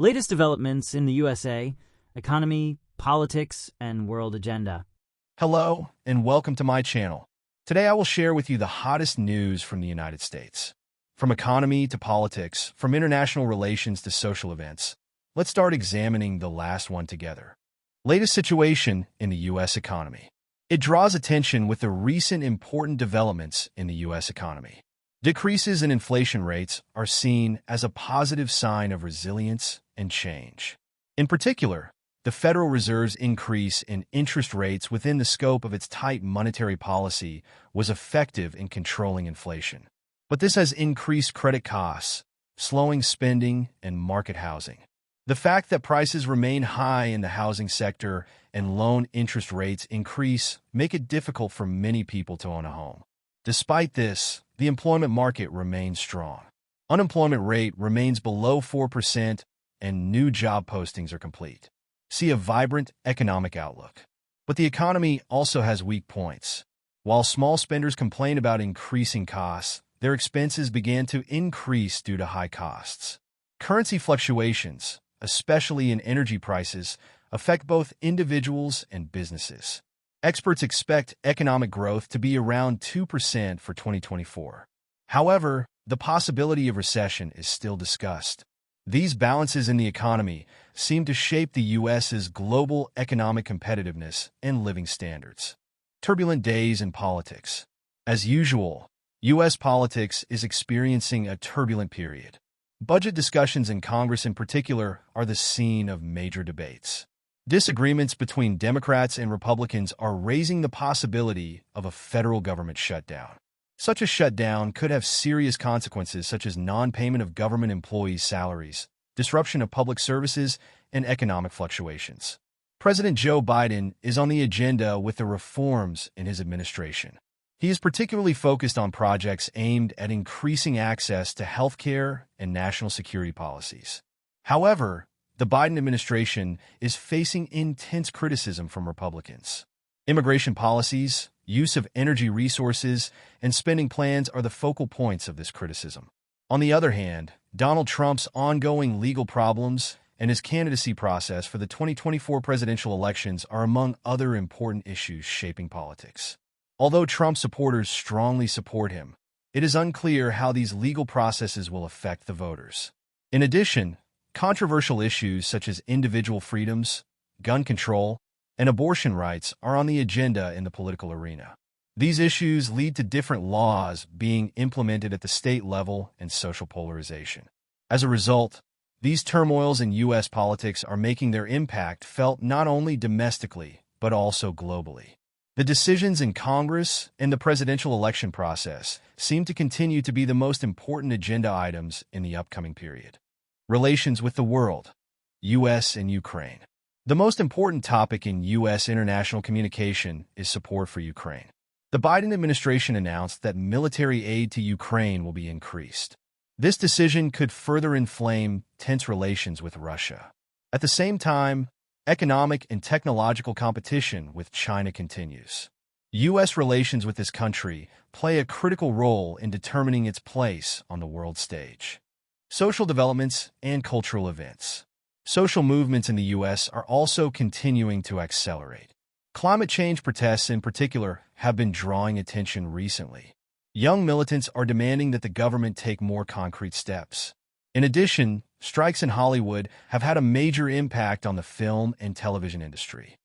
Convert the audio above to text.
Latest developments in the USA, economy, politics, and world agenda. Hello, and welcome to my channel. Today I will share with you the hottest news from the United States. From economy to politics, from international relations to social events, let's start examining the last one together. Latest situation in the U.S. economy. It draws attention with the recent important developments in the U.S. economy. Decreases in inflation rates are seen as a positive sign of resilience and change. In particular, the Federal Reserve's increase in interest rates within the scope of its tight monetary policy was effective in controlling inflation. But this has increased credit costs, slowing spending and market housing. The fact that prices remain high in the housing sector and loan interest rates increase make it difficult for many people to own a home. Despite this, the employment market remains strong. Unemployment rate remains below 4% and new job postings are complete. See a vibrant economic outlook. But the economy also has weak points. While small spenders complain about increasing costs, their expenses began to increase due to high costs. Currency fluctuations, especially in energy prices, affect both individuals and businesses. Experts expect economic growth to be around 2% for 2024. However, the possibility of recession is still discussed. These balances in the economy seem to shape the U.S.'s global economic competitiveness and living standards. Turbulent days in politics. As usual, U.S. politics is experiencing a turbulent period. Budget discussions in Congress in particular are the scene of major debates. Disagreements between Democrats and Republicans are raising the possibility of a federal government shutdown. Such a shutdown could have serious consequences such as non-payment of government employees' salaries, disruption of public services, and economic fluctuations. President Joe Biden is on the agenda with the reforms in his administration. He is particularly focused on projects aimed at increasing access to health care and national security policies. However, the Biden administration is facing intense criticism from Republicans. Immigration policies, use of energy resources, and spending plans are the focal points of this criticism. On the other hand, Donald Trump's ongoing legal problems and his candidacy process for the 2024 presidential elections are among other important issues shaping politics. Although Trump supporters strongly support him, it is unclear how these legal processes will affect the voters. In addition, controversial issues such as individual freedoms, gun control, and abortion rights are on the agenda in the political arena. These issues lead to different laws being implemented at the state level and social polarization. As a result, these turmoils in U.S. politics are making their impact felt not only domestically, but also globally. The decisions in Congress and the presidential election process seem to continue to be the most important agenda items in the upcoming period. Relations with the world, U.S. and Ukraine. The most important topic in U.S. international communication is support for Ukraine. The Biden administration announced that military aid to Ukraine will be increased. This decision could further inflame tense relations with Russia. At the same time, economic and technological competition with China continues. U.S. relations with this country play a critical role in determining its place on the world stage. Social developments and cultural events. Social movements in the U.S. are also continuing to accelerate. Climate change protests in particular have been drawing attention recently. Young militants are demanding that the government take more concrete steps. In addition, strikes in Hollywood have had a major impact on the film and television industry.